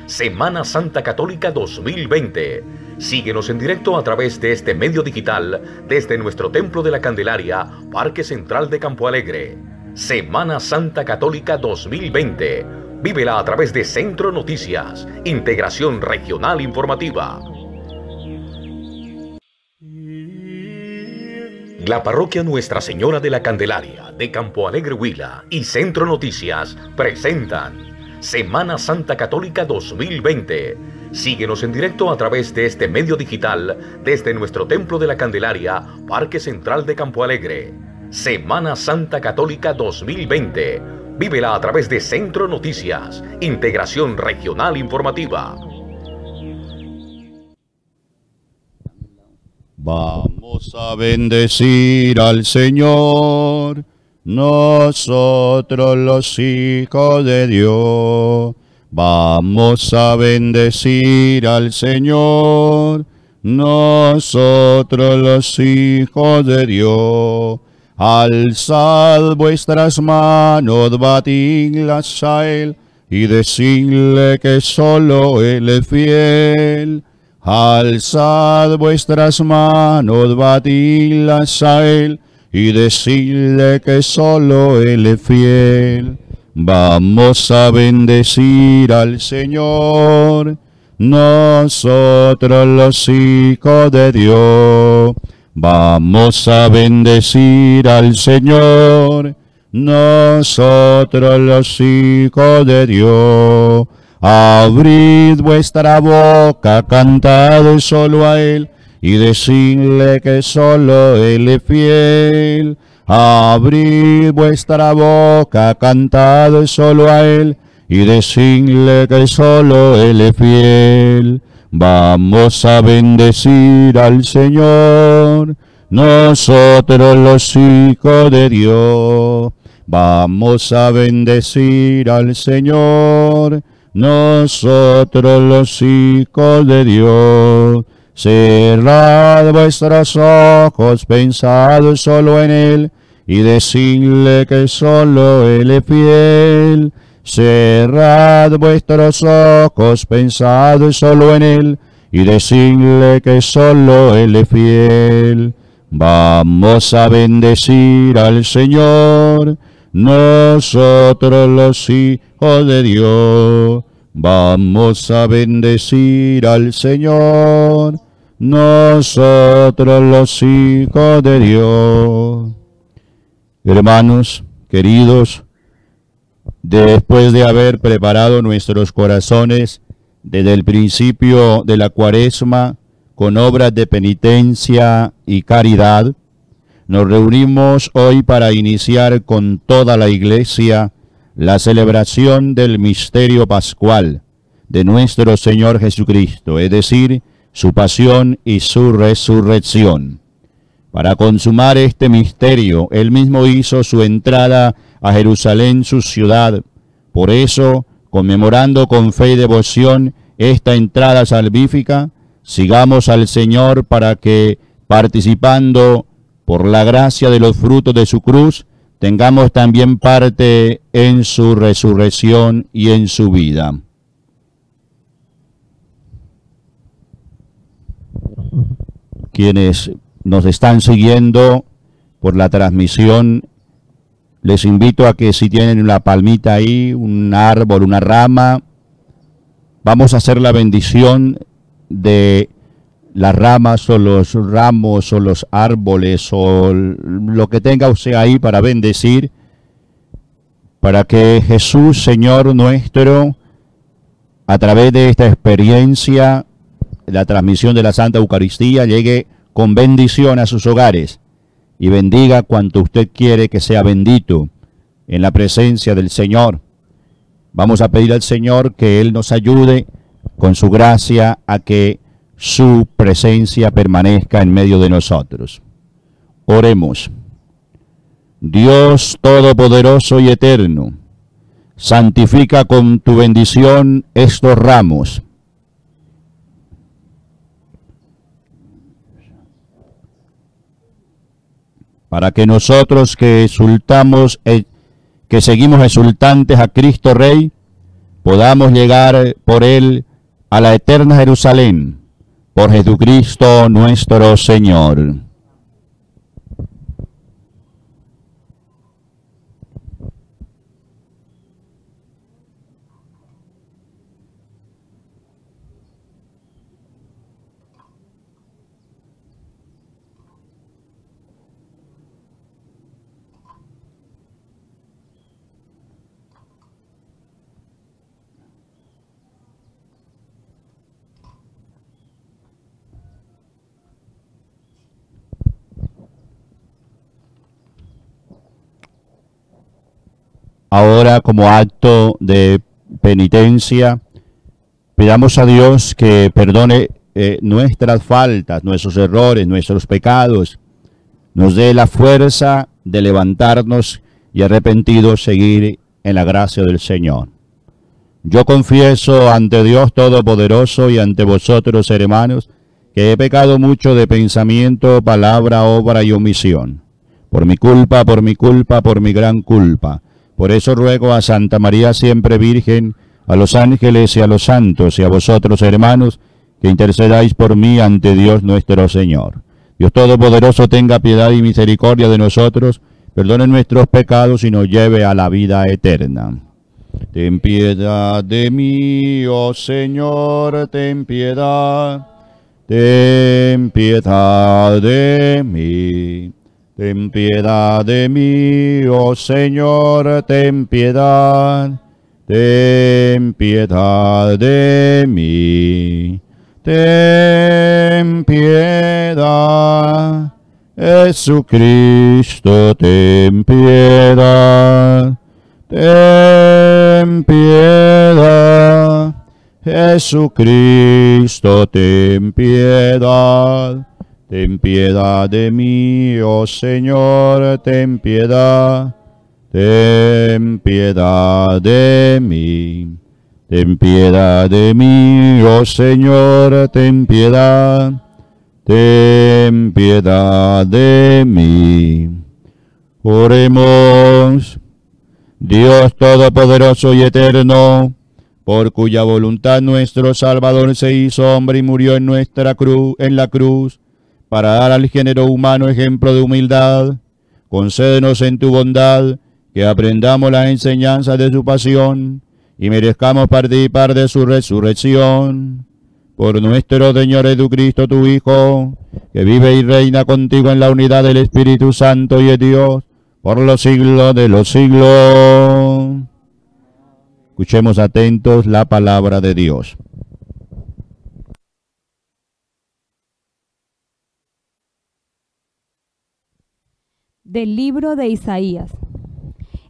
Semana Santa Católica 2020. Síguenos en directo a través de este medio digital desde nuestro Templo de la Candelaria, Parque Central de Campo Alegre. Semana Santa Católica 2020. Vívela a través de Centro Noticias, Integración Regional Informativa. La Parroquia Nuestra Señora de la Candelaria de Campo Alegre Huila y Centro Noticias presentan Semana Santa Católica 2020. Síguenos en directo a través de este medio digital desde nuestro Templo de la Candelaria, Parque Central de Campo Alegre. Semana Santa Católica 2020. Vívela a través de Centro Noticias, Integración Regional Informativa. Vamos a bendecir al Señor, nosotros los hijos de Dios. Vamos a bendecir al Señor, nosotros los hijos de Dios. Alzad vuestras manos, batidlas a Él, y decidle que solo Él es fiel. Alzad vuestras manos, batidlas a Él, y decidle que solo Él es fiel. Vamos a bendecir al Señor, nosotros los hijos de Dios. Vamos a bendecir al Señor, nosotros los hijos de Dios. Abrid vuestra boca, cantad solo a Él, y decidle que solo Él es fiel. Abrid vuestra boca, cantad solo a Él, y decidle que solo Él es fiel. Vamos a bendecir al Señor, nosotros los hijos de Dios. Vamos a bendecir al Señor, nosotros los hijos de Dios. Cerrad vuestros ojos, pensad solo en Él, y decidle que solo Él es fiel. Cerrad vuestros ojos, pensad solo en Él, y decidle que solo Él es fiel. Vamos a bendecir al Señor, nosotros los hijos de Dios. Vamos a bendecir al Señor, nosotros los hijos de Dios. Hermanos queridos, después de haber preparado nuestros corazones desde el principio de la Cuaresma con obras de penitencia y caridad, nos reunimos hoy para iniciar con toda la Iglesia la celebración del misterio pascual de nuestro Señor Jesucristo, es decir, su pasión y su resurrección. Para consumar este misterio, Él mismo hizo su entrada a Jerusalén, su ciudad. Por eso, conmemorando con fe y devoción esta entrada salvífica, sigamos al Señor para que, participando por la gracia de los frutos de su cruz, tengamos también parte en su resurrección y en su vida. Quienes nos están siguiendo por la transmisión, les invito a que si tienen una palmita ahí, un árbol, una rama, vamos a hacer la bendición de las ramas o los ramos o los árboles o lo que tenga usted ahí para bendecir, para que Jesús, Señor nuestro, a través de esta experiencia, la transmisión de la Santa Eucaristía, llegue con bendición a sus hogares y bendiga cuanto usted quiere que sea bendito en la presencia del Señor. Vamos a pedir al Señor que Él nos ayude con su gracia a que su presencia permanezca en medio de nosotros. Oremos. Dios Todopoderoso y Eterno, santifica con tu bendición estos ramos, para que nosotros que exultamos, que seguimos exultantes a Cristo Rey, podamos llegar por él a la eterna Jerusalén, por Jesucristo nuestro Señor. Ahora, como acto de penitencia, pidamos a Dios que perdone nuestras faltas, nuestros errores, nuestros pecados, nos dé la fuerza de levantarnos y arrepentidos seguir en la gracia del Señor. Yo confieso ante Dios Todopoderoso y ante vosotros, hermanos, que he pecado mucho de pensamiento, palabra, obra y omisión. Por mi culpa, por mi gran culpa. Por eso ruego a Santa María siempre Virgen, a los ángeles y a los santos y a vosotros, hermanos, que intercedáis por mí ante Dios nuestro Señor. Dios Todopoderoso tenga piedad y misericordia de nosotros, perdone nuestros pecados y nos lleve a la vida eterna. Ten piedad de mí, oh Señor, ten piedad. Ten piedad de mí. Ten piedad de mí, oh Señor, ten piedad. Ten piedad de mí. Ten piedad. Jesucristo, ten piedad. Ten piedad. Jesucristo, ten piedad. Ten piedad de mí, oh Señor, ten piedad. Ten piedad de mí. Ten piedad de mí, oh Señor, ten piedad. Ten piedad de mí. Oremos. Dios Todopoderoso y Eterno, por cuya voluntad nuestro Salvador se hizo hombre y murió en la cruz, para dar al género humano ejemplo de humildad, concédenos en tu bondad que aprendamos las enseñanzas de su pasión y merezcamos participar de su resurrección. Por nuestro Señor Jesucristo, tu Hijo, que vive y reina contigo en la unidad del Espíritu Santo y es Dios, por los siglos de los siglos. Escuchemos atentos la palabra de Dios. Del libro de Isaías.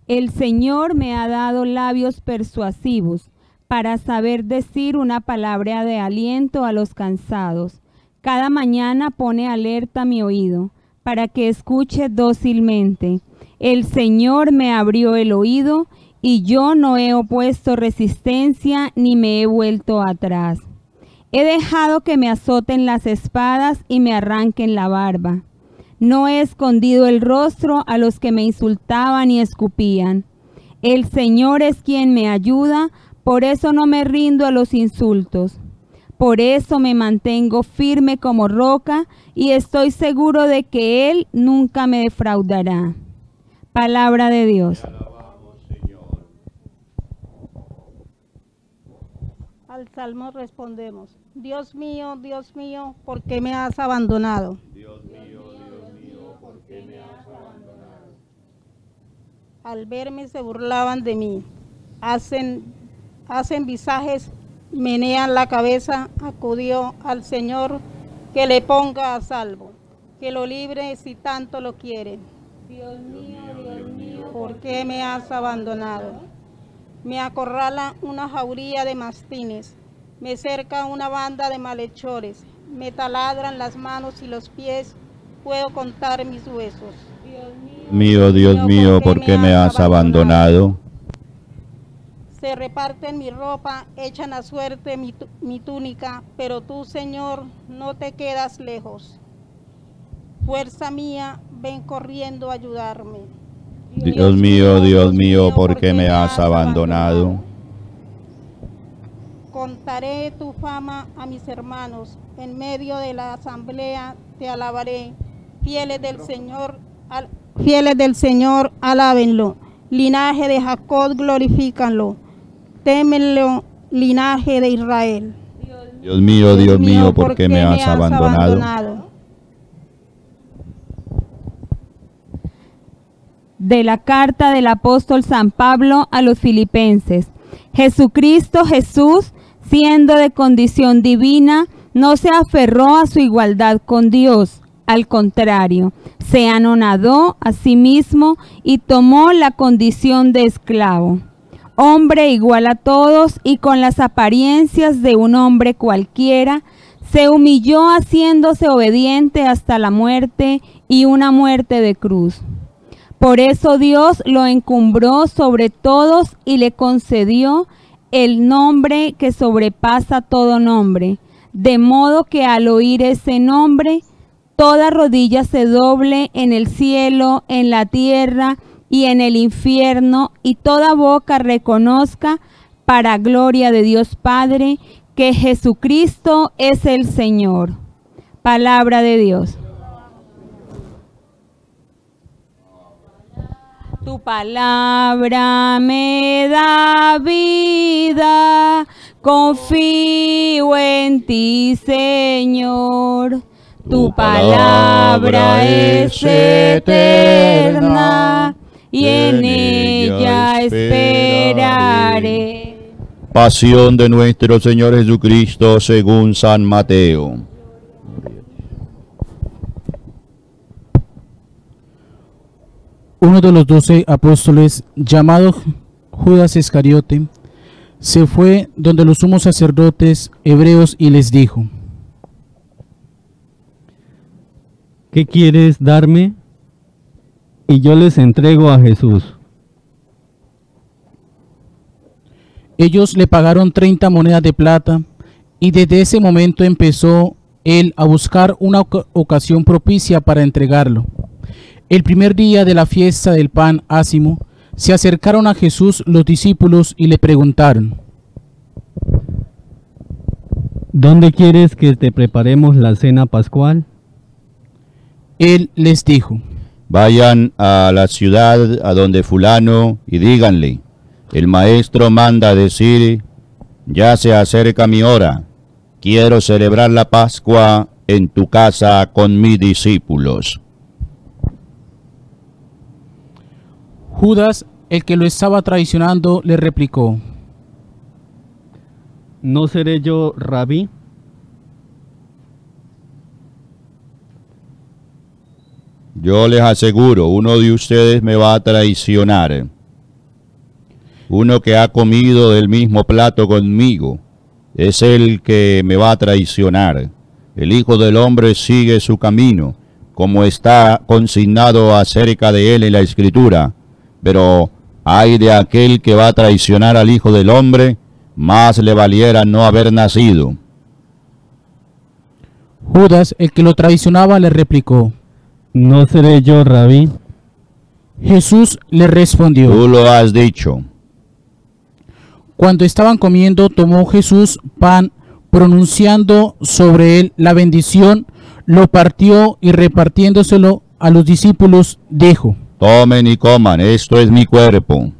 El Señor me ha dado labios persuasivos para saber decir una palabra de aliento a los cansados. Cada mañana pone alerta mi oído para que escuche dócilmente. El Señor me abrió el oído y yo no he opuesto resistencia ni me he vuelto atrás. He dejado que me azoten las espadas y me arranquen la barba. No he escondido el rostro a los que me insultaban y escupían. El Señor es quien me ayuda, por eso no me rindo a los insultos. Por eso me mantengo firme como roca y estoy seguro de que Él nunca me defraudará. Palabra de Dios. Al salmo respondemos: Dios mío, ¿por qué me has abandonado? Dios mío, ¿por qué me has abandonado? Al verme se burlaban de mí, hacen visajes, menean la cabeza. Acudió al Señor, que le ponga a salvo, que lo libre si tanto lo quiere. Dios mío, ¿por qué me has abandonado? Me acorrala una jauría de mastines, me cerca una banda de malhechores, me taladran las manos y los pies, puedo contar mis huesos. Dios mío, ¿por qué me has abandonado? Se reparten mi ropa, echan a suerte mi túnica, pero tú, Señor, no te quedas lejos. Fuerza mía, ven corriendo a ayudarme. Dios mío, ¿por qué me has abandonado? Contaré tu fama a mis hermanos, en medio de la asamblea te alabaré. Fieles del Señor, alábenlo. Linaje de Jacob, glorifícanlo. Témenlo, linaje de Israel. Dios mío, ¿por qué me has abandonado? De la carta del apóstol San Pablo a los Filipenses. Jesucristo Jesús, siendo de condición divina, no se aferró a su igualdad con Dios. Al contrario, se anonadó a sí mismo y tomó la condición de esclavo. Hombre igual a todos y con las apariencias de un hombre cualquiera, se humilló haciéndose obediente hasta la muerte y una muerte de cruz. Por eso Dios lo encumbró sobre todos y le concedió el nombre que sobrepasa todo nombre, de modo que al oír ese nombre, toda rodilla se doble en el cielo, en la tierra y en el infierno, y toda boca reconozca, para gloria de Dios Padre, que Jesucristo es el Señor. Palabra de Dios. Tu palabra me da vida, confío en ti, Señor. Tu palabra es eterna y en ella esperaré. Pasión de nuestro Señor Jesucristo según San Mateo. Uno de los 12 apóstoles, llamado Judas Iscariote, se fue donde los sumos sacerdotes hebreos y les dijo: ¿qué quieres darme? Y yo les entrego a Jesús. Ellos le pagaron 30 monedas de plata, y desde ese momento empezó él a buscar una ocasión propicia para entregarlo. El primer día de la fiesta del pan ácimo, se acercaron a Jesús los discípulos y le preguntaron: ¿dónde quieres que te preparemos la cena pascual? Él les dijo: vayan a la ciudad a donde fulano y díganle: el maestro manda decir, ya se acerca mi hora, quiero celebrar la Pascua en tu casa con mis discípulos. Judas, el que lo estaba traicionando, le replicó: ¿no seré yo rabí? Yo les aseguro, uno de ustedes me va a traicionar. Uno que ha comido del mismo plato conmigo es el que me va a traicionar. El Hijo del Hombre sigue su camino, como está consignado acerca de él en la Escritura. Pero ay de aquel que va a traicionar al Hijo del Hombre, más le valiera no haber nacido. Judas, el que lo traicionaba, le replicó: ¿no seré yo rabí? Jesús le respondió: tú lo has dicho. Cuando estaban comiendo, tomó Jesús pan, pronunciando sobre él la bendición, lo partió y repartiéndoselo a los discípulos, dijo: tomen y coman, esto es mi cuerpo.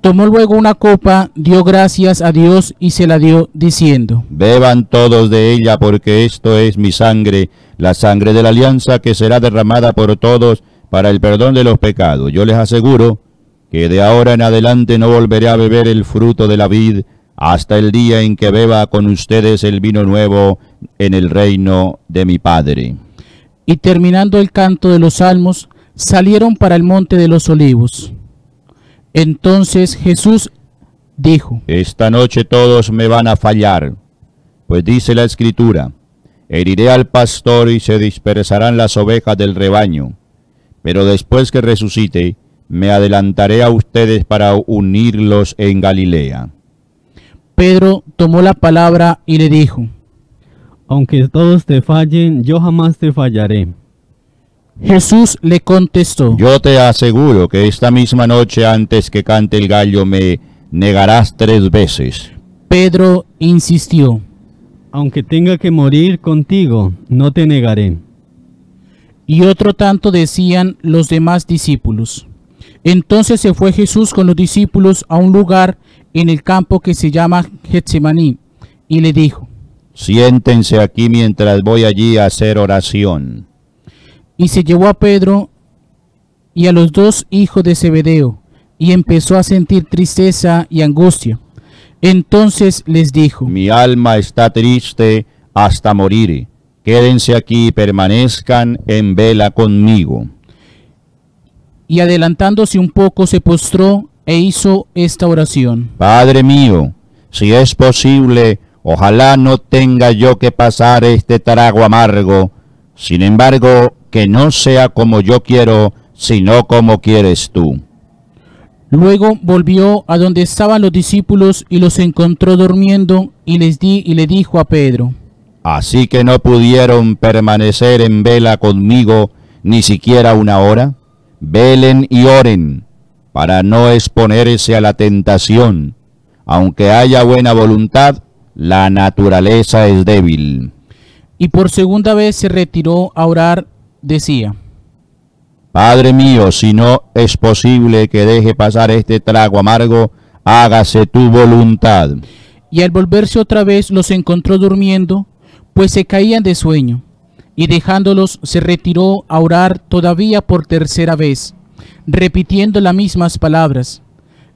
Tomó luego una copa, dio gracias a Dios y se la dio, diciendo: beban todos de ella, porque esto es mi sangre, la sangre de la alianza que será derramada por todos para el perdón de los pecados. Yo les aseguro que de ahora en adelante no volveré a beber el fruto de la vid hasta el día en que beba con ustedes el vino nuevo en el reino de mi Padre. Y terminando el canto de los salmos, salieron para el monte de los olivos. Entonces Jesús dijo: esta noche todos me van a fallar, pues dice la Escritura: heriré al pastor y se dispersarán las ovejas del rebaño. Pero después que resucite, me adelantaré a ustedes para unirlos en Galilea. Pedro tomó la palabra y le dijo: aunque todos te fallen, yo jamás te fallaré. Jesús le contestó: yo te aseguro que esta misma noche, antes que cante el gallo, me negarás 3 veces. Pedro insistió. Aunque tenga que morir contigo, no te negaré. Y otro tanto decían los demás discípulos. Entonces se fue Jesús con los discípulos a un lugar en el campo que se llama Getsemaní, y le dijo: Siéntense aquí mientras voy allí a hacer oración. Y se llevó a Pedro y a los dos hijos de Zebedeo, y empezó a sentir tristeza y angustia. Entonces les dijo: Mi alma está triste hasta morir. Quédense aquí y permanezcan en vela conmigo. Y adelantándose un poco se postró e hizo esta oración: Padre mío, si es posible, ojalá no tenga yo que pasar este trago amargo. Sin embargo, que no sea como yo quiero, sino como quieres tú. Luego volvió a donde estaban los discípulos y los encontró durmiendo, y le dijo a Pedro: Así que no pudieron permanecer en vela conmigo ni siquiera una hora. Velen y oren, para no exponerse a la tentación. Aunque haya buena voluntad, la naturaleza es débil. Y por segunda vez se retiró a orar, decía: Padre mío, si no es posible que deje pasar este trago amargo, hágase tu voluntad. Y al volverse otra vez los encontró durmiendo, pues se caían de sueño. Y dejándolos se retiró a orar todavía por tercera vez, repitiendo las mismas palabras.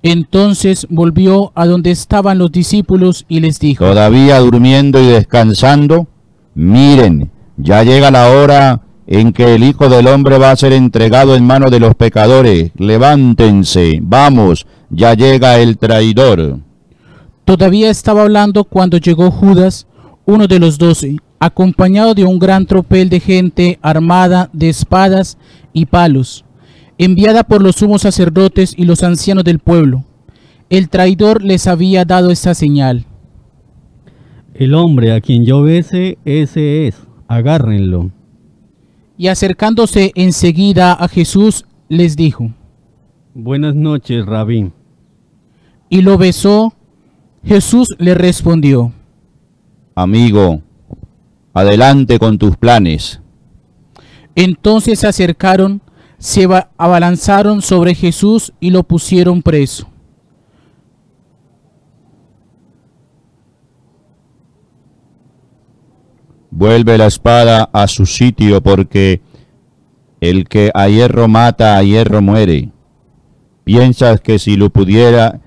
Entonces volvió a donde estaban los discípulos y les dijo: ¿Todavía durmiendo y descansando? Miren, ya llega la hora en que el Hijo del Hombre va a ser entregado en manos de los pecadores. Levántense, vamos, ya llega el traidor. Todavía estaba hablando cuando llegó Judas, uno de los 12, acompañado de un gran tropel de gente armada de espadas y palos, enviada por los sumos sacerdotes y los ancianos del pueblo. El traidor les había dado esta señal: El hombre a quien yo bese, ese es. Agárrenlo. Y acercándose enseguida a Jesús, les dijo: Buenas noches, Rabí. Y lo besó. Jesús le respondió: Amigo, adelante con tus planes. Entonces se acercaron, se abalanzaron sobre Jesús y lo pusieron preso. Vuelve la espada a su sitio, porque el que a hierro mata, a hierro muere. ¿Piensas que si lo pudiera,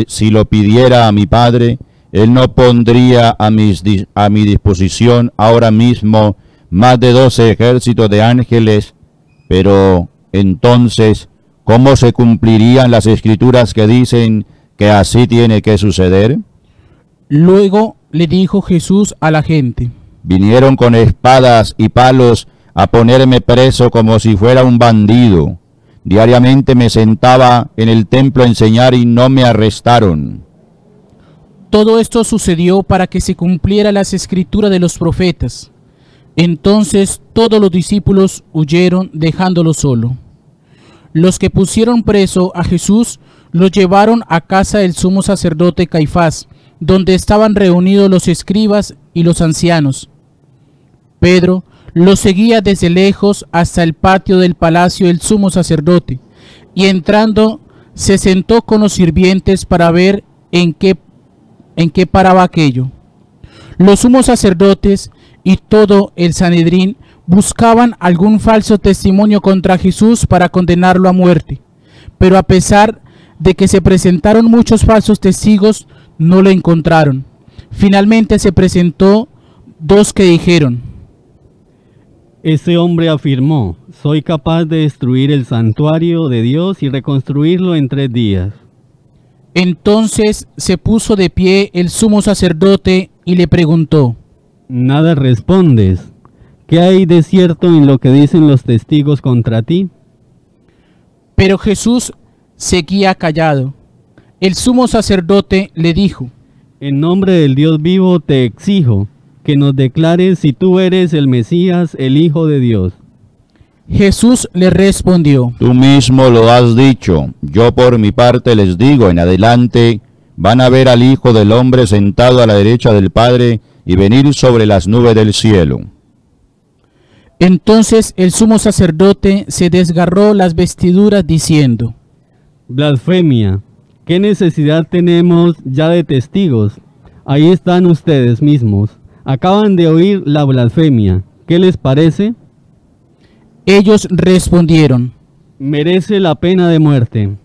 si lo pidiera a mi Padre, Él no pondría a mi disposición ahora mismo más de 12 ejércitos de ángeles? Pero entonces, ¿cómo se cumplirían las escrituras que dicen que así tiene que suceder? Luego le dijo Jesús a la gente: Vinieron con espadas y palos a ponerme preso como si fuera un bandido. Diariamente me sentaba en el templo a enseñar y no me arrestaron. Todo esto sucedió para que se cumpliera las escrituras de los profetas. Entonces todos los discípulos huyeron, dejándolo solo. Los que pusieron preso a Jesús lo llevaron a casa del sumo sacerdote Caifás, donde estaban reunidos los escribas y los ancianos. Pedro lo seguía desde lejos hasta el patio del palacio del sumo sacerdote, y entrando se sentó con los sirvientes para ver en qué paraba aquello. Los sumos sacerdotes y todo el Sanedrín buscaban algún falso testimonio contra Jesús para condenarlo a muerte, pero a pesar de que se presentaron muchos falsos testigos, no lo encontraron. Finalmente se presentó 2 que dijeron: Ese hombre afirmó: soy capaz de destruir el santuario de Dios y reconstruirlo en 3 días. Entonces se puso de pie el sumo sacerdote y le preguntó: Nada respondes. ¿Qué hay de cierto en lo que dicen los testigos contra ti? Pero Jesús seguía callado. El sumo sacerdote le dijo: En nombre del Dios vivo te exijo que nos declares si tú eres el Mesías, el Hijo de Dios. Jesús le respondió: Tú mismo lo has dicho. Yo por mi parte les digo, en adelante, van a ver al Hijo del Hombre sentado a la derecha del Padre y venir sobre las nubes del cielo. Entonces el sumo sacerdote se desgarró las vestiduras diciendo: Blasfemia. ¿Qué necesidad tenemos ya de testigos? Ahí están ustedes mismos. Acaban de oír la blasfemia. ¿Qué les parece? Ellos respondieron: Merece la pena de muerte.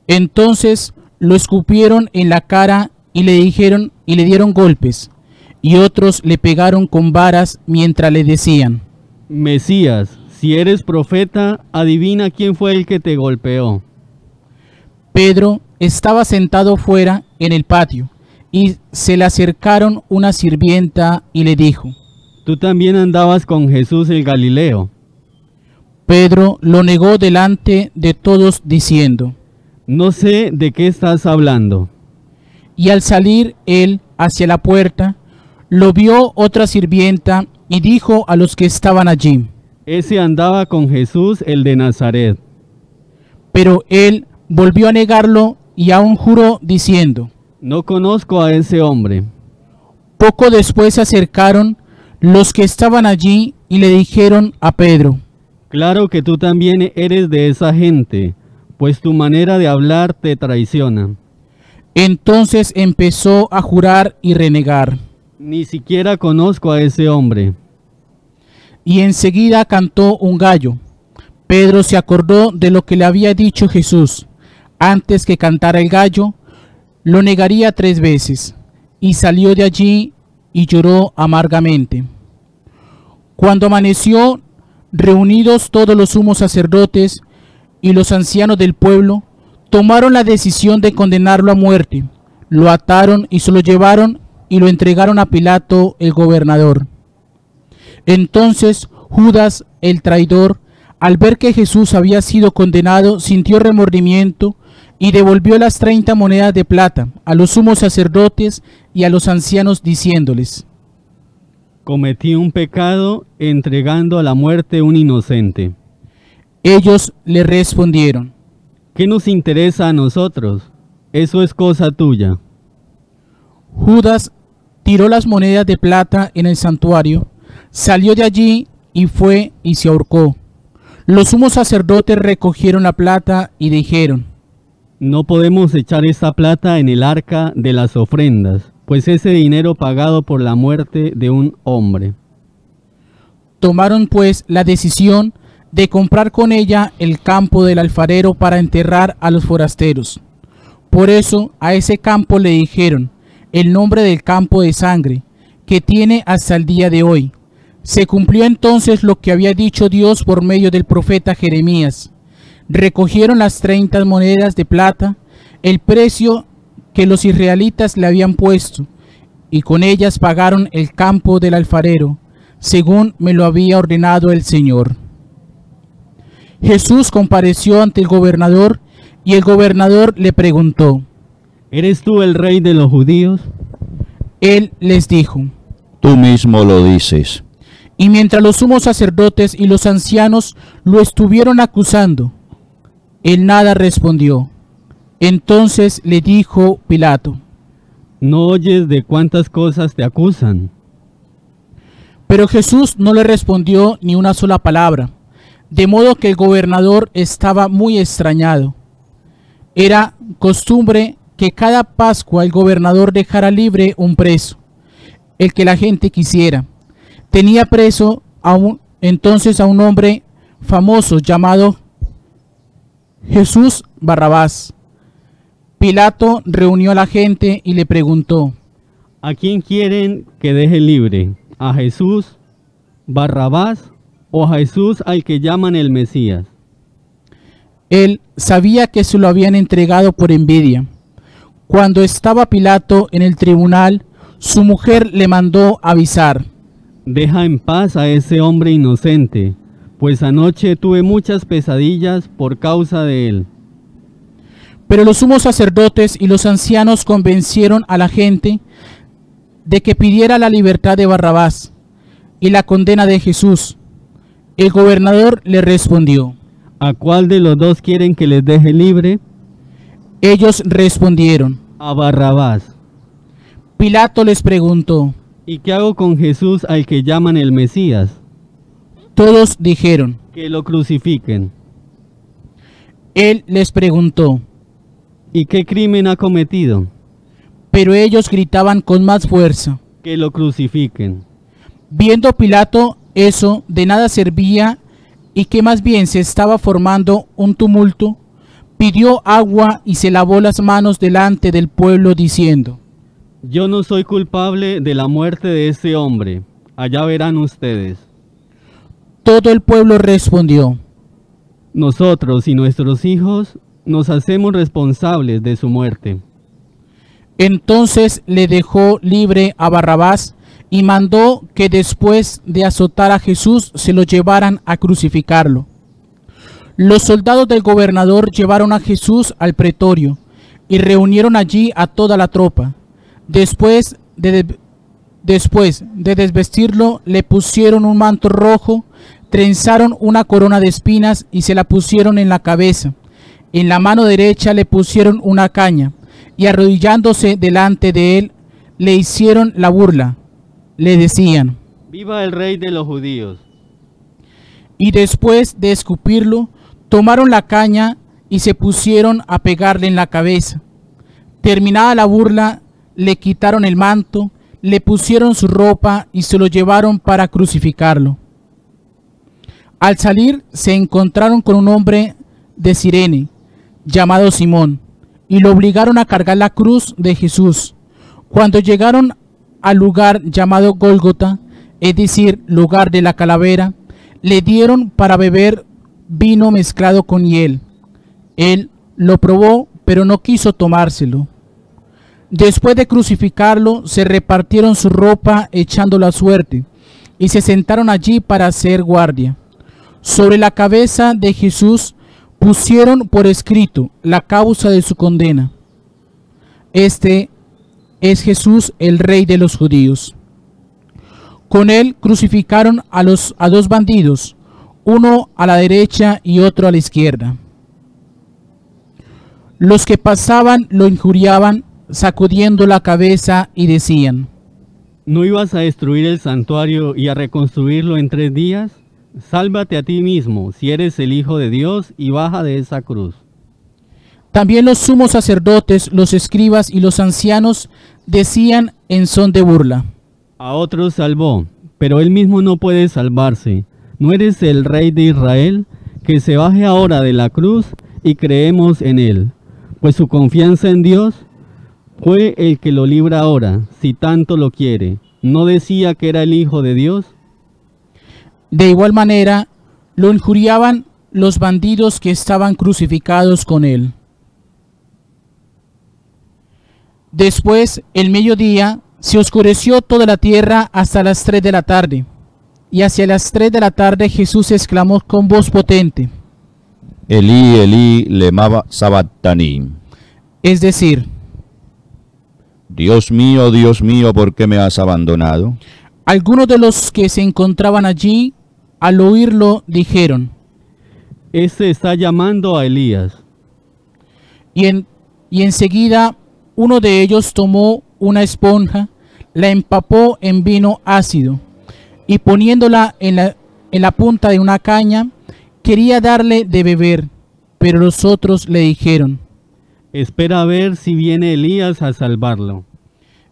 Entonces lo escupieron en la cara y le dieron golpes, y otros le pegaron con varas mientras le decían: Mesías, si eres profeta, adivina quién fue el que te golpeó. Pedro estaba sentado fuera en el patio, y se le acercaron una sirvienta y le dijo: Tú también andabas con Jesús el Galileo. Pedro lo negó delante de todos diciendo: No sé de qué estás hablando. Y al salir él hacia la puerta, lo vio otra sirvienta y dijo a los que estaban allí: Ese andaba con Jesús el de Nazaret. Pero él volvió a negarlo y aún juró diciendo: No conozco a ese hombre. Poco después se acercaron los que estaban allí y le dijeron a Pedro: Claro que tú también eres de esa gente, pues tu manera de hablar te traiciona. Entonces empezó a jurar y renegar. Ni siquiera conozco a ese hombre. Y enseguida cantó un gallo. Pedro se acordó de lo que le había dicho Jesús: antes que cantara el gallo, lo negaría 3 veces. Y salió de allí y lloró amargamente. Cuando amaneció, reunidos todos los sumos sacerdotes y los ancianos del pueblo, tomaron la decisión de condenarlo a muerte. Lo ataron y se lo llevaron y lo entregaron a Pilato, el gobernador. Entonces Judas, el traidor, al ver que Jesús había sido condenado, sintió remordimiento y devolvió las 30 monedas de plata a los sumos sacerdotes y a los ancianos, diciéndoles: Cometí un pecado entregando a la muerte un inocente. Ellos le respondieron: ¿Qué nos interesa a nosotros? Eso es cosa tuya. Judas tiró las monedas de plata en el santuario, salió de allí y fue y se ahorcó. Los sumos sacerdotes recogieron la plata y dijeron: No podemos echar esta plata en el arca de las ofrendas, pues ese dinero pagado por la muerte de un hombre. Tomaron pues la decisión de comprar con ella el campo del alfarero para enterrar a los forasteros. Por eso a ese campo le dijeron el nombre del campo de sangre, que tiene hasta el día de hoy. Se cumplió entonces lo que había dicho Dios por medio del profeta Jeremías. Recogieron las 30 monedas de plata, el precio que los israelitas le habían puesto, y con ellas pagaron el campo del alfarero, según me lo había ordenado el Señor. Jesús compareció ante el gobernador, y el gobernador le preguntó: ¿Eres tú el rey de los judíos? Él les dijo: Tú mismo lo dices. Y mientras los sumos sacerdotes y los ancianos lo estuvieron acusando, él nada respondió. Entonces le dijo Pilato: ¿No oyes de cuántas cosas te acusan? Pero Jesús no le respondió ni una sola palabra, de modo que el gobernador estaba muy extrañado. Era costumbre que cada Pascua el gobernador dejara libre un preso, el que la gente quisiera. Tenía preso entonces a un hombre famoso llamado Jesús Barrabás. Pilato reunió a la gente y le preguntó: ¿A quién quieren que deje libre? ¿A Jesús Barrabás o a Jesús al que llaman el Mesías? Él sabía que se lo habían entregado por envidia. Cuando estaba Pilato en el tribunal, su mujer le mandó avisar: Deja en paz a ese hombre inocente, pues anoche tuve muchas pesadillas por causa de él. Pero los sumos sacerdotes y los ancianos convencieron a la gente de que pidiera la libertad de Barrabás y la condena de Jesús. El gobernador le respondió: ¿A cuál de los dos quieren que les deje libre? Ellos respondieron. A Barrabás. Pilato les preguntó. ¿Y qué hago con Jesús al que llaman el Mesías? Todos dijeron. Que lo crucifiquen. Él les preguntó. ¿Y qué crimen ha cometido? Pero ellos gritaban con más fuerza. Que lo crucifiquen. Viendo Pilato eso, de nada servía y que más bien se estaba formando un tumulto, pidió agua y se lavó las manos delante del pueblo diciendo: Yo no soy culpable de la muerte de ese hombre. Allá verán ustedes. Todo el pueblo respondió: Nosotros y nuestros hijos nos hacemos responsables de su muerte. Entonces le dejó libre a Barrabás y mandó que después de azotar a Jesús se lo llevaran a crucificarlo. Los soldados del gobernador llevaron a Jesús al pretorio y reunieron allí a toda la tropa. Después de desvestirlo, le pusieron un manto rojo, trenzaron una corona de espinas y se la pusieron en la cabeza. En la mano derecha le pusieron una caña y arrodillándose delante de él le hicieron la burla. Le decían: ¡Viva el rey de los judíos! Y después de escupirlo, tomaron la caña y se pusieron a pegarle en la cabeza. Terminada la burla, le quitaron el manto, le pusieron su ropa y se lo llevaron para crucificarlo. Al salir se encontraron con un hombre de Cirene, llamado Simón, y lo obligaron a cargar la cruz de Jesús. Cuando llegaron al lugar llamado Gólgota, es decir, lugar de la calavera, le dieron para beber vino mezclado con hiel. Él lo probó, pero no quiso tomárselo. Después de crucificarlo, se repartieron su ropa echándola a suerte, y se sentaron allí para hacer guardia. Sobre la cabeza de Jesús pusieron por escrito la causa de su condena. Este es Jesús, el Rey de los judíos. Con él crucificaron a dos bandidos, uno a la derecha y otro a la izquierda. Los que pasaban lo injuriaban, sacudiendo la cabeza, y decían: ¿No ibas a destruir el santuario y a reconstruirlo en 3 días? Sálvate a ti mismo, si eres el Hijo de Dios, y baja de esa cruz. También los sumos sacerdotes, los escribas y los ancianos decían en son de burla: A otros salvó, pero él mismo no puede salvarse. ¿No eres el Rey de Israel? Que se baje ahora de la cruz y creemos en él. Pues su confianza en Dios fue el que lo libra ahora, si tanto lo quiere. ¿No decía que era el Hijo de Dios? De igual manera, lo injuriaban los bandidos que estaban crucificados con él. Después, el mediodía, se oscureció toda la tierra hasta las 3 de la tarde. Y hacia las 3 de la tarde Jesús exclamó con voz potente: Elí, Elí, lema sabactani. Es decir: Dios mío, ¿por qué me has abandonado? Algunos de los que se encontraban allí, al oírlo, dijeron: Este está llamando a Elías. Y enseguida uno de ellos tomó una esponja, la empapó en vino ácido, y poniéndola en la punta de una caña, quería darle de beber. Pero los otros le dijeron: Espera a ver si viene Elías a salvarlo.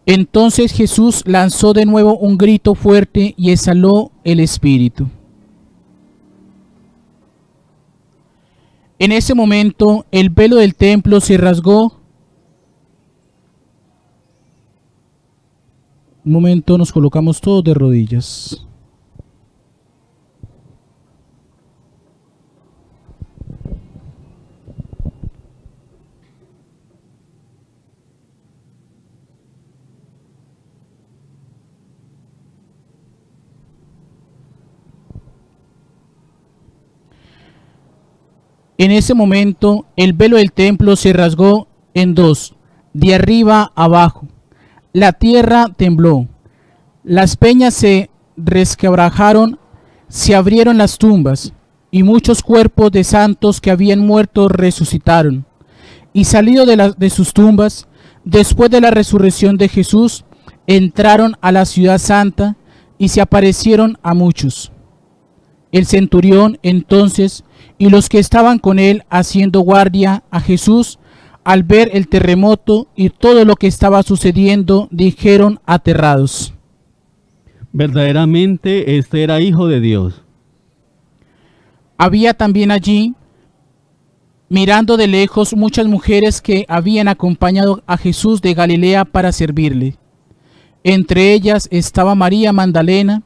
Entonces Jesús lanzó de nuevo un grito fuerte y exhaló el espíritu. En ese momento el velo del templo se rasgó. Un momento, nos colocamos todos de rodillas. En ese momento el velo del templo se rasgó en dos, de arriba a abajo. La tierra tembló, las peñas se resquebrajaron, se abrieron las tumbas, y muchos cuerpos de santos que habían muerto resucitaron. y salido de sus tumbas, después de la resurrección de Jesús, entraron a la ciudad santa y se aparecieron a muchos. El centurión entonces y los que estaban con él haciendo guardia a Jesús, al ver el terremoto y todo lo que estaba sucediendo, dijeron aterrados: verdaderamente este era Hijo de Dios. Había también allí, mirando de lejos, muchas mujeres que habían acompañado a Jesús de Galilea para servirle. Entre ellas estaba María Magdalena,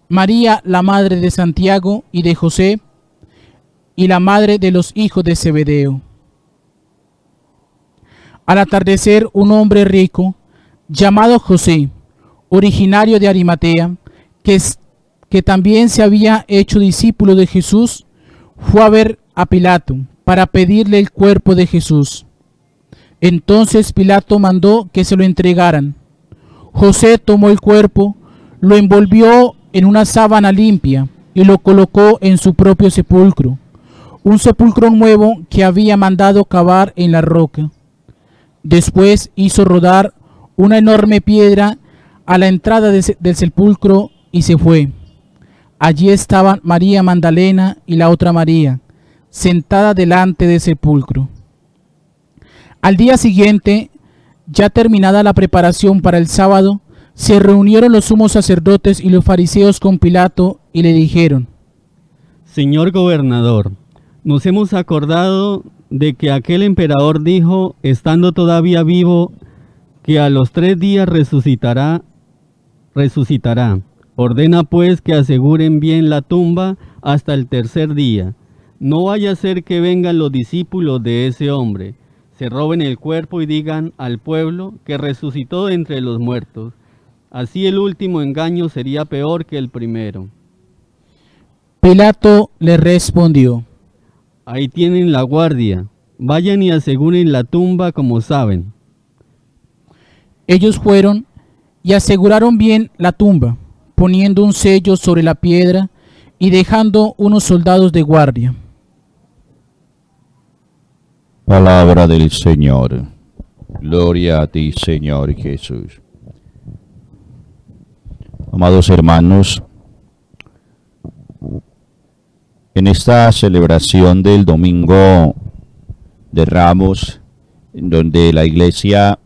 María la madre de Santiago y de José, y la madre de los hijos de Zebedeo. Al atardecer, un hombre rico, llamado José, originario de Arimatea, que también se había hecho discípulo de Jesús, fue a ver a Pilato para pedirle el cuerpo de Jesús. Entonces Pilato mandó que se lo entregaran. José tomó el cuerpo, lo envolvió en una sábana limpia y lo colocó en su propio sepulcro, un sepulcro nuevo que había mandado cavar en la roca. Después hizo rodar una enorme piedra a la entrada del sepulcro y se fue. Allí estaban María Magdalena y la otra María, sentada delante del sepulcro. Al día siguiente, ya terminada la preparación para el sábado, se reunieron los sumos sacerdotes y los fariseos con Pilato y le dijeron: Señor gobernador, nos hemos acordado de que aquel emperador dijo, estando todavía vivo, que a los 3 días resucitará. Ordena pues que aseguren bien la tumba hasta el 3er día. No vaya a ser que vengan los discípulos de ese hombre, se roben el cuerpo y digan al pueblo que resucitó de entre los muertos. Así el último engaño sería peor que el primero. Pilato le respondió: Ahí tienen la guardia, vayan y aseguren la tumba como saben. Ellos fueron y aseguraron bien la tumba, poniendo un sello sobre la piedra y dejando unos soldados de guardia. Palabra del Señor. Gloria a ti, Señor Jesús. Amados hermanos, en esta celebración del Domingo de Ramos, en donde la Iglesia,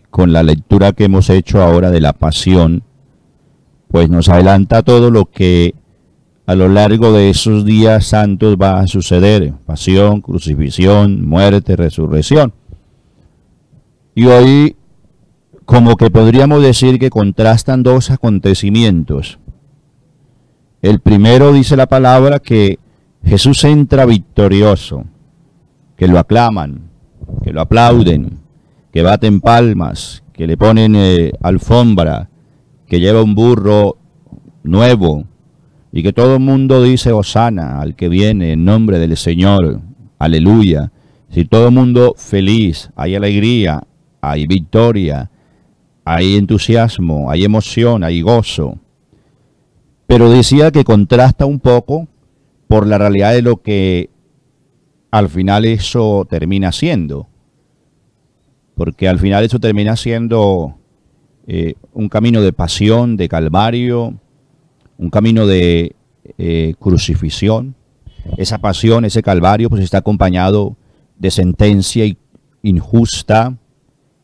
con la lectura que hemos hecho ahora de la Pasión, pues nos adelanta todo lo que a lo largo de esos días santos va a suceder: pasión, crucifixión, muerte, resurrección. Y hoy, como que podríamos decir que contrastan dos acontecimientos. El primero, dice la palabra, que Jesús entra victorioso, que lo aclaman, que lo aplauden, que baten palmas, que le ponen alfombra, que lleva un burro nuevo, y que todo el mundo dice hosana al que viene en nombre del Señor, aleluya. Si todo el mundo feliz, hay alegría, hay victoria, hay entusiasmo, hay emoción, hay gozo. Pero decía que contrasta un poco por la realidad de lo que al final eso termina siendo. Porque al final eso termina siendo un camino de pasión, de calvario, un camino de crucifixión. Esa pasión, ese calvario, pues está acompañado de sentencia injusta,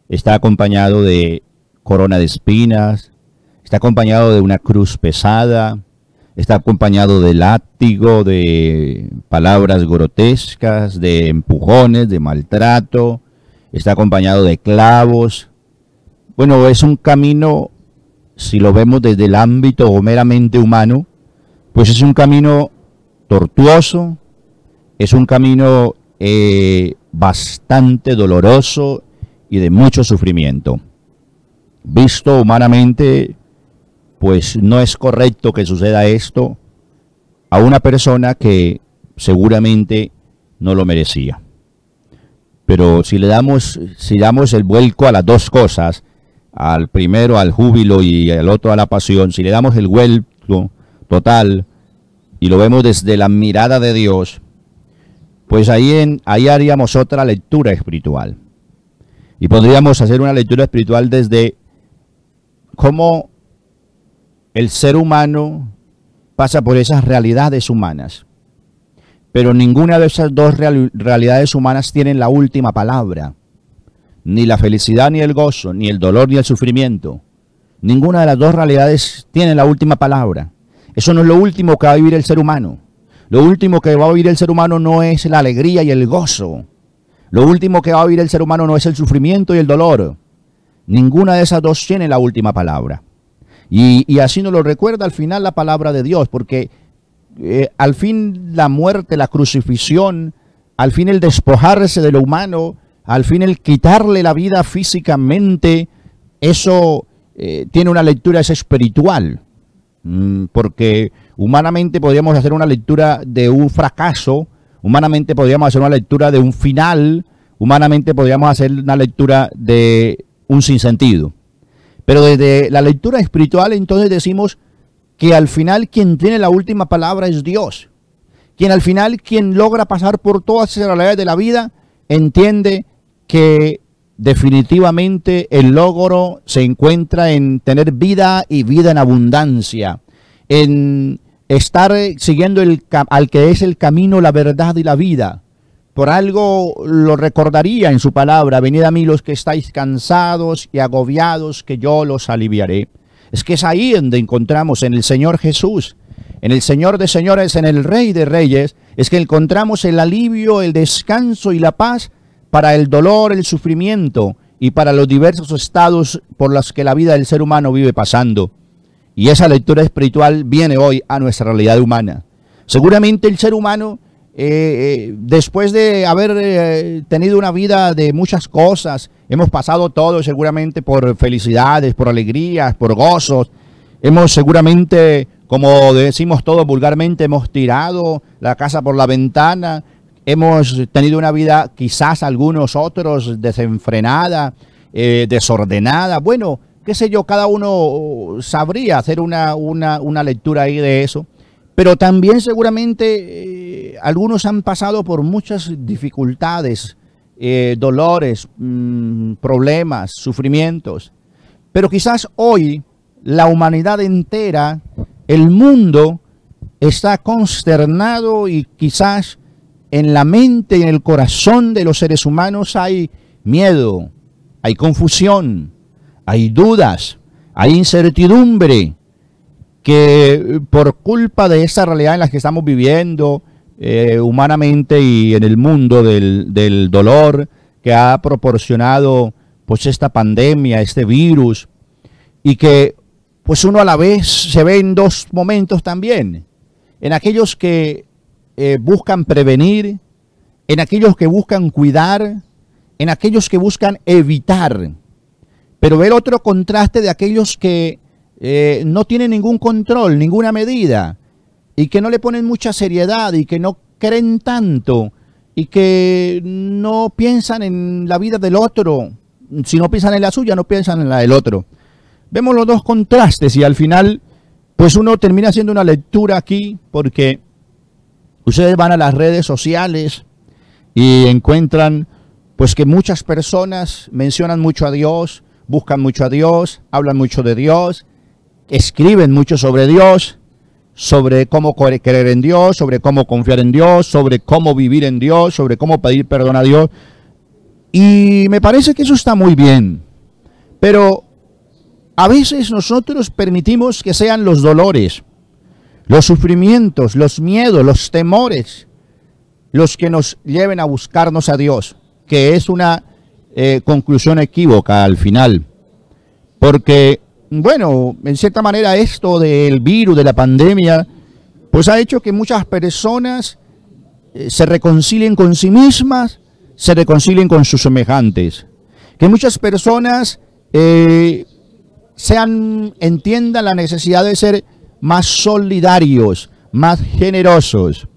está acompañado de corona de espinas, está acompañado de una cruz pesada, está acompañado de látigo, de palabras grotescas, de empujones, de maltrato, está acompañado de clavos. Bueno, es un camino, si lo vemos desde el ámbito meramente humano, pues es un camino tortuoso, es un camino bastante doloroso y de mucho sufrimiento. Visto humanamente, pues no es correcto que suceda esto a una persona que seguramente no lo merecía. Pero si damos el vuelco a las dos cosas, al primero al júbilo y al otro a la pasión, si le damos el vuelco total y lo vemos desde la mirada de Dios, pues ahí haríamos otra lectura espiritual. Y podríamos hacer una lectura espiritual desde cómo el ser humano pasa por esas realidades humanas. Pero ninguna de esas dos realidades humanas tienen la última palabra. Ni la felicidad ni el gozo, ni el dolor ni el sufrimiento. Ninguna de las dos realidades tiene la última palabra. Eso no es lo último que va a vivir el ser humano. Lo último que va a vivir el ser humano no es la alegría y el gozo. Lo último que va a vivir el ser humano no es el sufrimiento y el dolor. Ninguna de esas dos tiene la última palabra. Y así nos lo recuerda al final la palabra de Dios, porque al fin la muerte, la crucifixión, al fin el despojarse de lo humano, al fin el quitarle la vida físicamente, eso tiene una lectura espiritual. Porque humanamente podríamos hacer una lectura de un fracaso, humanamente podríamos hacer una lectura de un final, humanamente podríamos hacer una lectura de un sinsentido. Pero desde la lectura espiritual entonces decimos que al final quien tiene la última palabra es Dios. Al final quien logra pasar por todas esas realidades de la vida entiende que definitivamente el logro se encuentra en tener vida y vida en abundancia, en estar siguiendo al que es el camino, la verdad y la vida. Por algo lo recordaría en su palabra: venid a mí los que estáis cansados y agobiados, que yo los aliviaré. Es que es ahí donde encontramos en el Señor Jesús, en el Señor de señores, en el Rey de reyes, es que encontramos el alivio, el descanso y la paz para el dolor, el sufrimiento y para los diversos estados por los que la vida del ser humano vive pasando. Y esa lectura espiritual viene hoy a nuestra realidad humana. Seguramente el ser humano, después de haber tenido una vida de muchas cosas, hemos pasado todos seguramente por felicidades, por alegrías, por gozos. Hemos seguramente, como decimos todos vulgarmente, hemos tirado la casa por la ventana. Hemos tenido una vida, quizás algunos otros, desenfrenada, desordenada. Bueno, qué sé yo, cada uno sabría hacer una lectura ahí de eso. Pero también seguramente algunos han pasado por muchas dificultades, dolores, problemas, sufrimientos. Pero quizás hoy la humanidad entera, el mundo, está consternado y quizás en la mente y en el corazón de los seres humanos hay miedo, hay confusión, hay dudas, hay incertidumbre, que por culpa de esa realidad en la que estamos viviendo humanamente y en el mundo del dolor que ha proporcionado pues esta pandemia, este virus, y que pues uno a la vez se ve en dos momentos también, en aquellos que buscan prevenir, en aquellos que buscan cuidar, en aquellos que buscan evitar, pero ver otro contraste de aquellos que no tienen ningún control, ninguna medida, y que no le ponen mucha seriedad y que no creen tanto y que no piensan en la vida del otro. Si no piensan en la suya, no piensan en la del otro. Vemos los dos contrastes y al final pues uno termina haciendo una lectura aquí, porque ustedes van a las redes sociales y encuentran pues que muchas personas mencionan mucho a Dios, buscan mucho a Dios, hablan mucho de Dios, escriben mucho sobre Dios, sobre cómo creer en Dios, sobre cómo confiar en Dios, sobre cómo vivir en Dios, sobre cómo pedir perdón a Dios. Y me parece que eso está muy bien. Pero a veces nosotros permitimos que sean los dolores, los sufrimientos, los miedos, los temores, los que nos lleven a buscarnos a Dios, que es una conclusión equívoca al final. Porque bueno, en cierta manera esto del virus, de la pandemia, pues ha hecho que muchas personas se reconcilien con sí mismas, se reconcilien con sus semejantes. Que muchas personas entiendan la necesidad de ser más solidarios, más generosos.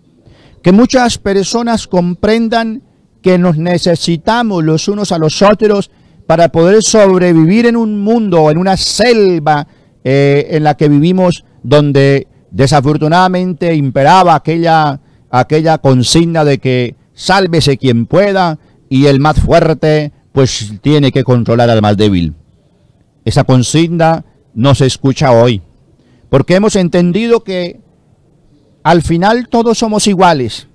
Que muchas personas comprendan que nos necesitamos los unos a los otros para poder sobrevivir en un mundo, en una selva en la que vivimos, donde desafortunadamente imperaba aquella consigna de que sálvese quien pueda, y el más fuerte pues tiene que controlar al más débil. Esa consigna no se escucha hoy, porque hemos entendido que al final todos somos iguales.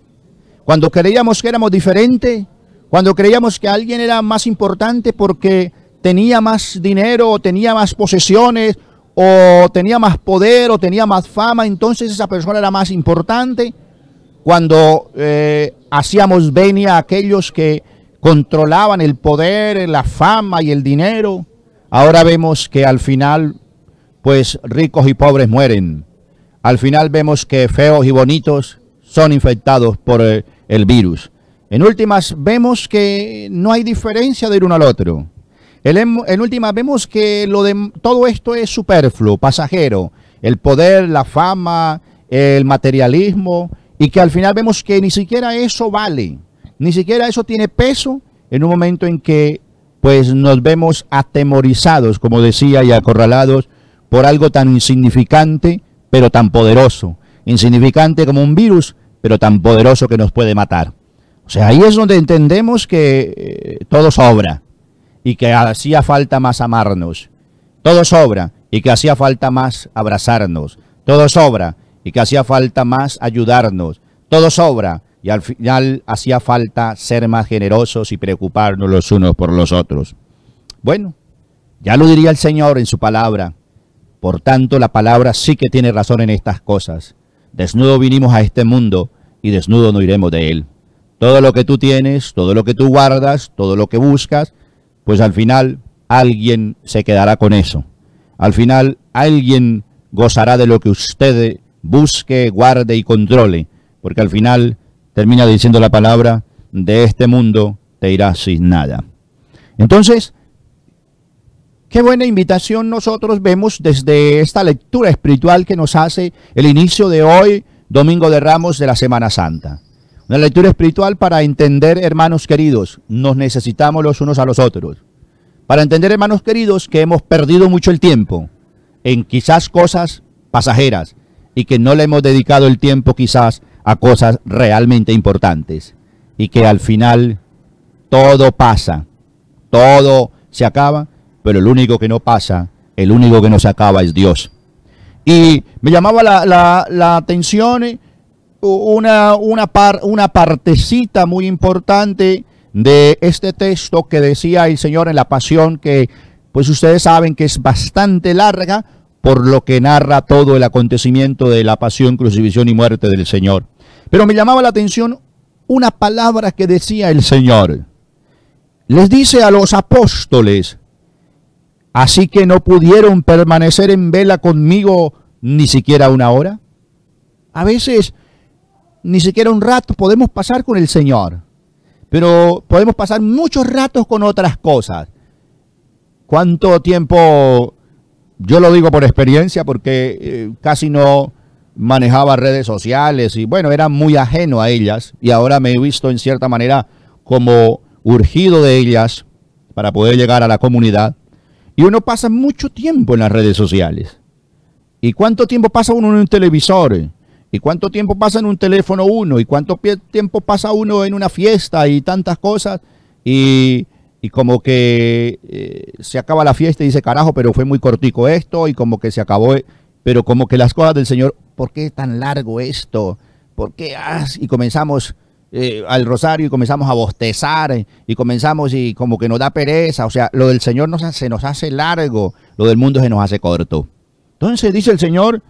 Cuando creíamos que éramos diferentes, cuando creíamos que alguien era más importante porque tenía más dinero, o tenía más posesiones, o tenía más poder, o tenía más fama, entonces esa persona era más importante. Cuando hacíamos venia a aquellos que controlaban el poder, la fama y el dinero, ahora vemos que al final, pues ricos y pobres mueren. Al final vemos que feos y bonitos son infectados por el virus. En últimas, vemos que no hay diferencia del uno al otro. En últimas, vemos que todo esto es superfluo, pasajero. El poder, la fama, el materialismo, y que al final vemos que ni siquiera eso vale. Ni siquiera eso tiene peso en un momento en que pues nos vemos atemorizados, como decía, y acorralados por algo tan insignificante, pero tan poderoso. Insignificante como un virus, pero tan poderoso que nos puede matar. O sea, ahí es donde entendemos que todo sobra y que hacía falta más amarnos. Todo sobra y que hacía falta más abrazarnos. Todo sobra y que hacía falta más ayudarnos. Todo sobra y al final hacía falta ser más generosos y preocuparnos los unos por los otros. Bueno, ya lo diría el Señor en su palabra. Por tanto, la palabra sí que tiene razón en estas cosas. Desnudo vinimos a este mundo y desnudo no iremos de él. Todo lo que tú tienes, todo lo que tú guardas, todo lo que buscas, pues al final alguien se quedará con eso. Al final alguien gozará de lo que usted busque, guarde y controle, porque al final termina diciendo la palabra, de este mundo te irás sin nada. Entonces, qué buena invitación nosotros vemos desde esta lectura espiritual que nos hace el inicio de hoy, Domingo de Ramos de la Semana Santa. Una lectura espiritual para entender, hermanos queridos, nos necesitamos los unos a los otros. Para entender, hermanos queridos, que hemos perdido mucho el tiempo en quizás cosas pasajeras y que no le hemos dedicado el tiempo quizás a cosas realmente importantes. Y que al final todo pasa, todo se acaba, pero el único que no pasa, el único que no se acaba es Dios. Y me llamaba la atención una partecita muy importante de este texto que decía el Señor en la Pasión, que pues ustedes saben que es bastante larga, por lo que narra todo el acontecimiento de la pasión, crucifixión y muerte del Señor. Pero me llamaba la atención una palabra que decía el Señor. Les dice a los apóstoles, así que no pudieron permanecer en vela conmigo ni siquiera una hora. A veces ni siquiera un rato podemos pasar con el Señor, pero podemos pasar muchos ratos con otras cosas. ¿Cuánto tiempo? Yo lo digo por experiencia porque casi no manejaba redes sociales y bueno, era muy ajeno a ellas y ahora me he visto en cierta manera como urgido de ellas para poder llegar a la comunidad. Y uno pasa mucho tiempo en las redes sociales. ¿Y cuánto tiempo pasa uno en un televisor? ¿Y cuánto tiempo pasa en un teléfono uno? ¿Y cuánto tiempo pasa uno en una fiesta y tantas cosas? Y como que se acaba la fiesta y dice, carajo, pero fue muy cortico esto. Y como que se acabó, pero como que las cosas del Señor, ¿por qué tan largo esto? ¿Por qué? Y comenzamos al rosario y comenzamos a bostezar y comenzamos y como que nos da pereza. O sea, lo del Señor se nos hace largo, lo del mundo se nos hace corto. Entonces dice el Señor,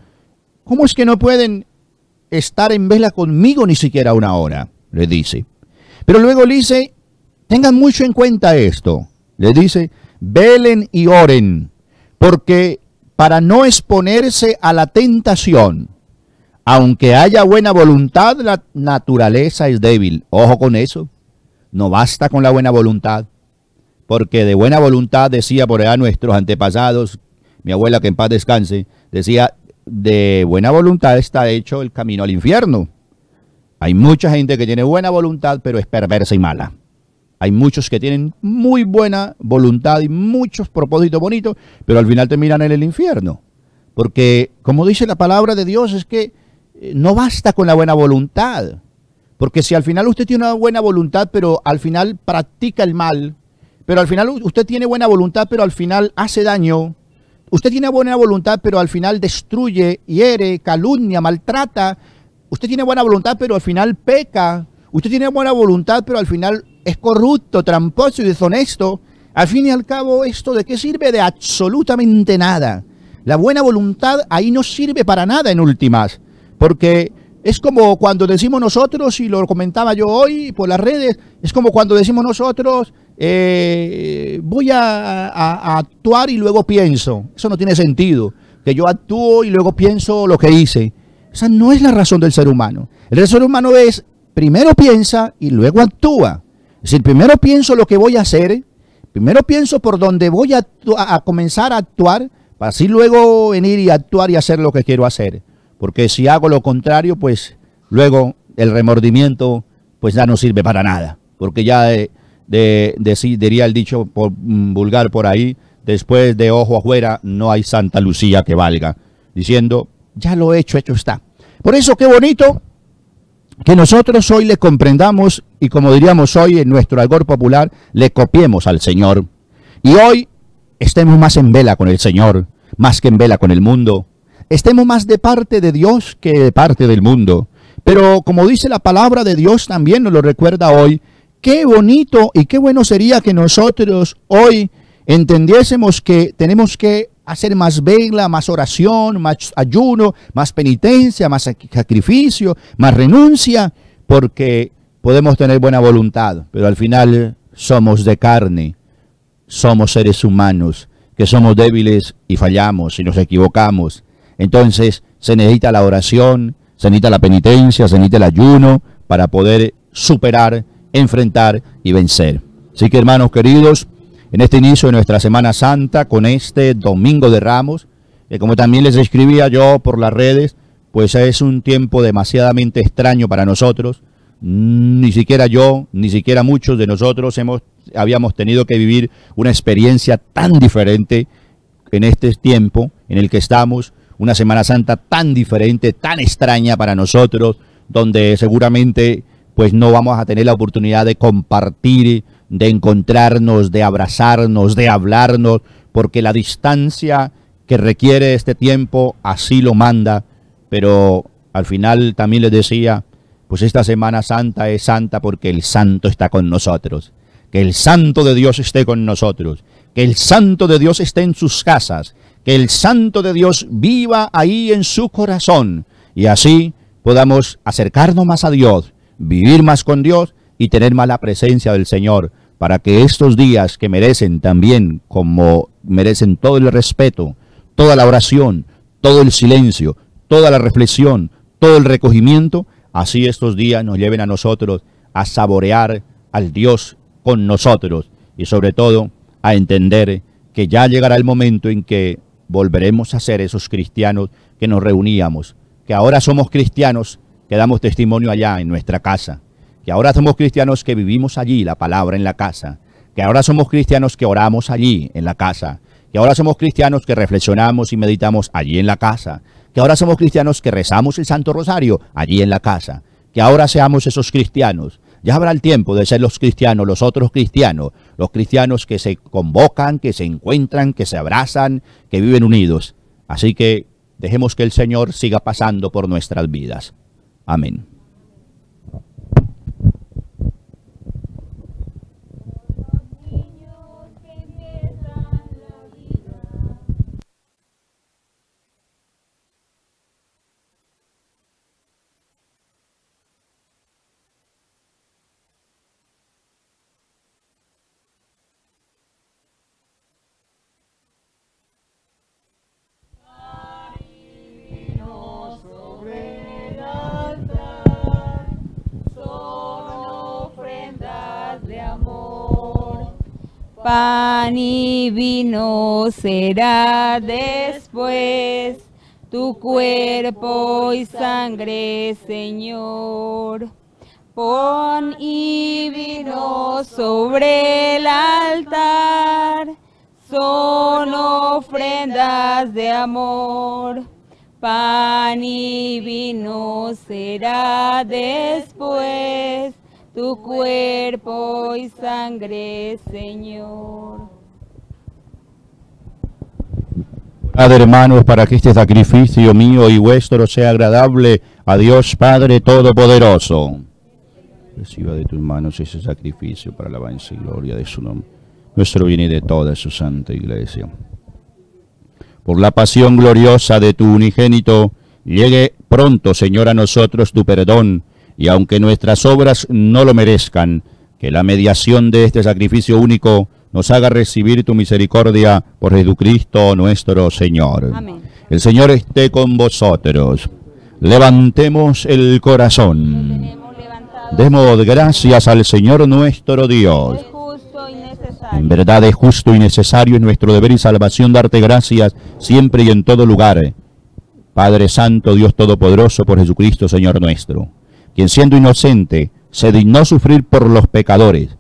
¿cómo es que no pueden estar en vela conmigo ni siquiera una hora? Le dice. Pero luego le dice, tengan mucho en cuenta esto. Le dice, velen y oren, porque para no exponerse a la tentación, aunque haya buena voluntad, la naturaleza es débil. Ojo con eso. No basta con la buena voluntad, porque de buena voluntad, decía por allá nuestros antepasados, mi abuela que en paz descanse, decía, de buena voluntad está hecho el camino al infierno. Hay mucha gente que tiene buena voluntad, pero es perversa y mala. Hay muchos que tienen muy buena voluntad y muchos propósitos bonitos, pero al final terminan en el infierno. Porque, como dice la palabra de Dios, es que no basta con la buena voluntad. Porque si al final usted tiene una buena voluntad, pero al final practica el mal, pero al final usted tiene buena voluntad, pero al final hace daño, usted tiene buena voluntad, pero al final destruye, hiere, calumnia, maltrata, usted tiene buena voluntad, pero al final peca, usted tiene buena voluntad, pero al final es corrupto, tramposo y deshonesto, al fin y al cabo, ¿esto de qué sirve? De absolutamente nada. La buena voluntad ahí no sirve para nada en últimas, porque es como cuando decimos nosotros, y lo comentaba yo hoy por las redes, es como cuando decimos nosotros, voy a actuar y luego pienso. Eso no tiene sentido, que yo actúo y luego pienso lo que hice. Esa no es la razón del ser humano. El ser humano es, primero piensa y luego actúa. Es decir, primero pienso lo que voy a hacer, primero pienso por dónde voy a comenzar a actuar, para así luego venir y actuar y hacer lo que quiero hacer. Porque si hago lo contrario, pues luego el remordimiento pues ya no sirve para nada. Porque ya diría el dicho vulgar por ahí, después de ojo afuera no hay Santa Lucía que valga. Diciendo, ya lo he hecho, hecho está. Por eso qué bonito que nosotros hoy le comprendamos y como diríamos hoy en nuestro argot popular, le copiemos al Señor. Y hoy estemos más en vela con el Señor, más que en vela con el mundo. Estemos más de parte de Dios que de parte del mundo. Pero como dice la palabra de Dios también nos lo recuerda hoy, qué bonito y qué bueno sería que nosotros hoy entendiésemos que tenemos que hacer más vela, más oración, más ayuno, más penitencia, más sacrificio, más renuncia, porque podemos tener buena voluntad, pero al final somos de carne, somos seres humanos, que somos débiles y fallamos y nos equivocamos. Entonces se necesita la oración, se necesita la penitencia, se necesita el ayuno para poder superar, enfrentar y vencer. Así que hermanos queridos, en este inicio de nuestra Semana Santa, con este Domingo de Ramos, como también les escribía yo por las redes, pues es un tiempo demasiadamente extraño para nosotros. Ni siquiera yo, ni siquiera muchos de nosotros habíamos tenido que vivir una experiencia tan diferente en este tiempo en el que estamos, una Semana Santa tan diferente, tan extraña para nosotros, donde seguramente pues no vamos a tener la oportunidad de compartir, de encontrarnos, de abrazarnos, de hablarnos, porque la distancia que requiere este tiempo así lo manda. Pero al final también les decía, pues esta Semana Santa es santa porque el Santo está con nosotros. Que el Santo de Dios esté con nosotros, que el Santo de Dios esté en sus casas, que el Santo de Dios viva ahí en su corazón, y así podamos acercarnos más a Dios, vivir más con Dios y tener más la presencia del Señor, para que estos días que merecen también, como merecen todo el respeto, toda la oración, todo el silencio, toda la reflexión, todo el recogimiento, así estos días nos lleven a nosotros a saborear al Dios con nosotros y sobre todo a entender que ya llegará el momento en que volveremos a ser esos cristianos que nos reuníamos, que ahora somos cristianos que damos testimonio allá en nuestra casa, que ahora somos cristianos que vivimos allí la palabra en la casa, que ahora somos cristianos que oramos allí en la casa, que ahora somos cristianos que reflexionamos y meditamos allí en la casa, que ahora somos cristianos que rezamos el Santo Rosario allí en la casa, que ahora seamos esos cristianos. Ya habrá el tiempo de ser los cristianos, los otros cristianos, los cristianos que se convocan, que se encuentran, que se abrazan, que viven unidos. Así que dejemos que el Señor siga pasando por nuestras vidas. Amén. Pan y vino será después tu cuerpo y sangre, Señor. Pan y vino sobre el altar son ofrendas de amor. pan y vino será después tu cuerpo y sangre, Señor. Orad, hermanos, para que este sacrificio mío y vuestro sea agradable a Dios Padre Todopoderoso. Reciba de tus manos ese sacrificio para la alabanza y gloria de su nombre, nuestro bien y de toda su santa iglesia. Por la pasión gloriosa de tu unigénito, llegue pronto, Señor, a nosotros tu perdón, y aunque nuestras obras no lo merezcan, que la mediación de este sacrificio único nos haga recibir tu misericordia por Jesucristo nuestro Señor. Amén. El Señor esté con vosotros. Levantemos el corazón. Demos gracias al Señor nuestro Dios. Es justo y necesario. En verdad es justo y necesario, en nuestro deber y salvación, darte gracias siempre y en todo lugar. Padre Santo, Dios Todopoderoso, por Jesucristo, Señor nuestro, quien siendo inocente se dignó sufrir por los pecadores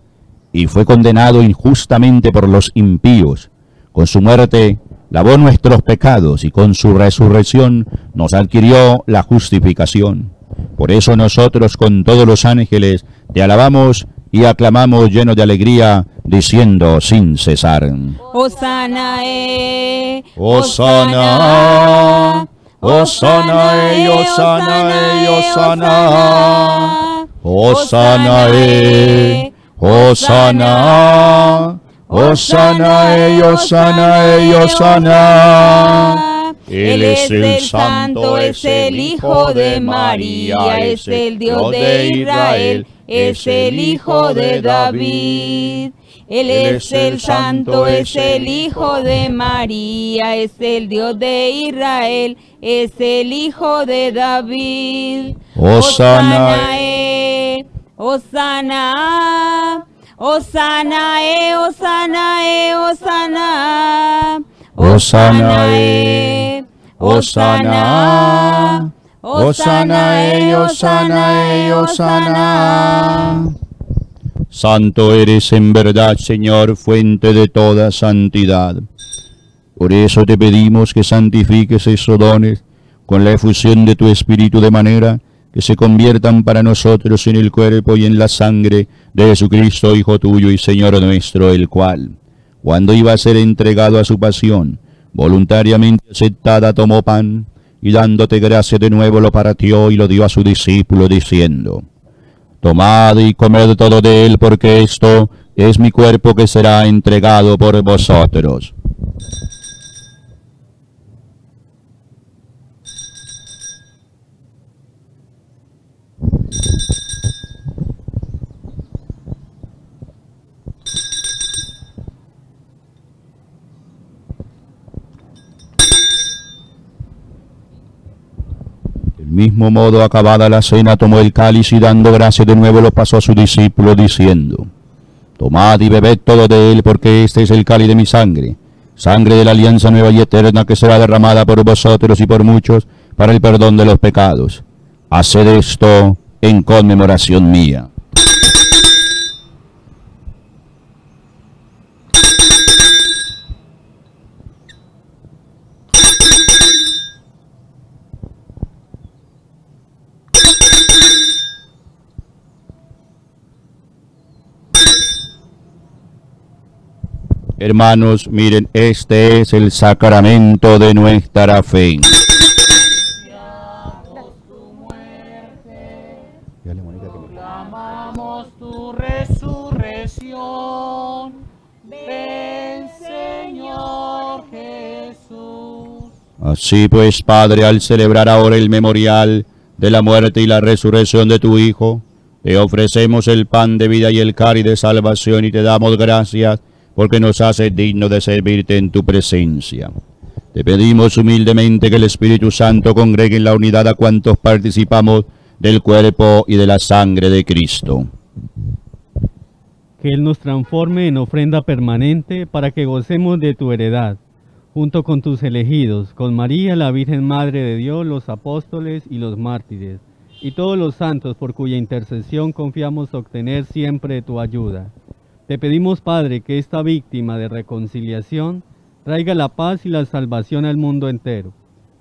y fue condenado injustamente por los impíos. Con su muerte lavó nuestros pecados y con su resurrección nos adquirió la justificación. Por eso nosotros con todos los ángeles te alabamos y aclamamos llenos de alegría, diciendo sin cesar: Hosana, Hosana, Hosana, Hosana, Hosana, Hosana, Hosana, Hosana, Hosana, Hosana. Él es el Santo, es el Hijo de María, es el Dios de Israel, es el Hijo de David. Él es el Santo, es el Hijo de María, es el Dios de Israel, es el Hijo de David. Hosana, Hosana, Hosana, Hosana, Hosana. Hosana, Hosana, Hosana, Hosana, Hosana. Santo eres en verdad, Señor, fuente de toda santidad. Por eso te pedimos que santifiques esos dones con la efusión de tu Espíritu, de manera que se conviertan para nosotros en el cuerpo y en la sangre de Jesucristo, Hijo tuyo y Señor nuestro, el cual, cuando iba a ser entregado a su pasión, voluntariamente aceptada, tomó pan, y dándote gracias de nuevo lo partió y lo dio a su discípulo, diciendo: Tomad y comed todo de él, porque esto es mi cuerpo que será entregado por vosotros. Del mismo modo, acabada la cena, tomó el cáliz y dando gracias de nuevo lo pasó a su discípulo, diciendo: Tomad y bebed todo de él, porque este es el cáliz de mi sangre, sangre de la alianza nueva y eterna, que será derramada por vosotros y por muchos para el perdón de los pecados. Haced esto en conmemoración mía. Hermanos, miren, este es el sacramento de nuestra fe. Proclamamos tu resurrección. Ven, Señor Jesús. Así pues, Padre, al celebrar ahora el memorial de la muerte y la resurrección de tu Hijo, te ofrecemos el pan de vida y el cáliz de salvación y te damos gracias porque nos haces dignos de servirte en tu presencia. Te pedimos humildemente que el Espíritu Santo congregue en la unidad a cuantos participamos del cuerpo y de la sangre de Cristo. Que Él nos transforme en ofrenda permanente para que gocemos de tu heredad, junto con tus elegidos, con María, la Virgen Madre de Dios, los apóstoles y los mártires, y todos los santos por cuya intercesión confiamos obtener siempre tu ayuda. Te pedimos, Padre, que esta víctima de reconciliación traiga la paz y la salvación al mundo entero.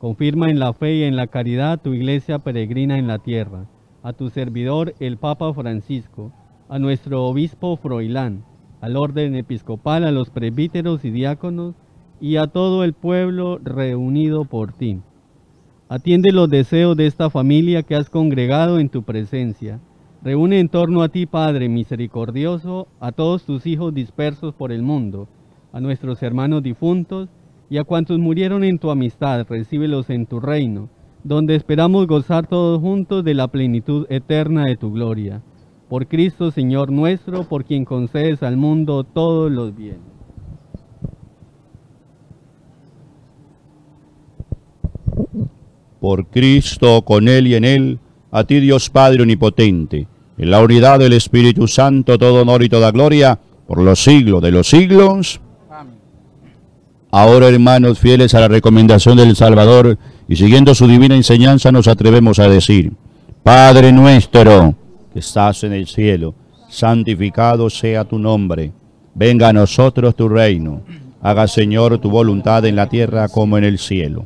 Confirma en la fe y en la caridad tu iglesia peregrina en la tierra, a tu servidor el Papa Francisco, a nuestro obispo Froilán, al orden episcopal, a los presbíteros y diáconos, y a todo el pueblo reunido por ti. Atiende los deseos de esta familia que has congregado en tu presencia. Reúne en torno a ti, Padre misericordioso, a todos tus hijos dispersos por el mundo, a nuestros hermanos difuntos, y a cuantos murieron en tu amistad, recíbelos en tu reino, donde esperamos gozar todos juntos de la plenitud eterna de tu gloria. Por Cristo, Señor nuestro, por quien concedes al mundo todos los bienes. Por Cristo, con Él y en Él, a ti Dios Padre Omnipotente, en la unidad del Espíritu Santo, todo honor y toda gloria, por los siglos de los siglos. Amén. Ahora, hermanos fieles a la recomendación del Salvador, y siguiendo su divina enseñanza, nos atrevemos a decir: Padre nuestro, que estás en el cielo, santificado sea tu nombre. Venga a nosotros tu reino. Haga, Señor, tu voluntad en la tierra como en el cielo.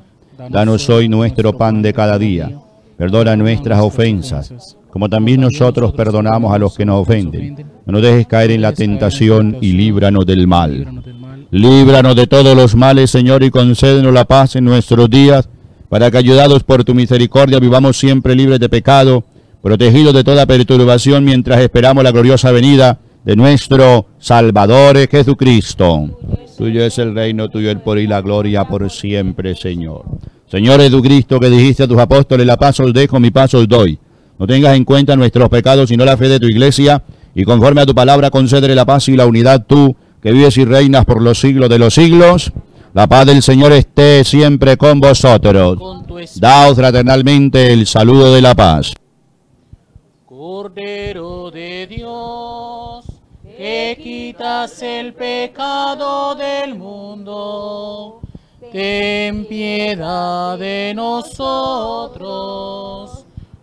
Danos hoy nuestro pan de cada día. Perdona nuestras ofensas, como también nosotros perdonamos a los que nos ofenden. No nos dejes caer en la tentación y líbranos del mal. Líbranos de todos los males, Señor, y concédenos la paz en nuestros días, para que, ayudados por tu misericordia, vivamos siempre libres de pecado, protegidos de toda perturbación, mientras esperamos la gloriosa venida de nuestro Salvador Jesucristo. Tuyo es el reino, tuyo el poder y la gloria por siempre, Señor. Señor Jesucristo, que dijiste a tus apóstoles: la paz os dejo, mi paz os doy. No tengas en cuenta nuestros pecados, sino la fe de tu iglesia, y conforme a tu palabra concédele la paz y la unidad, tú, que vives y reinas por los siglos de los siglos. La paz del Señor esté siempre con vosotros. Daos fraternalmente el saludo de la paz. Cordero de Dios, que quitas el pecado del mundo, ten piedad de nosotros.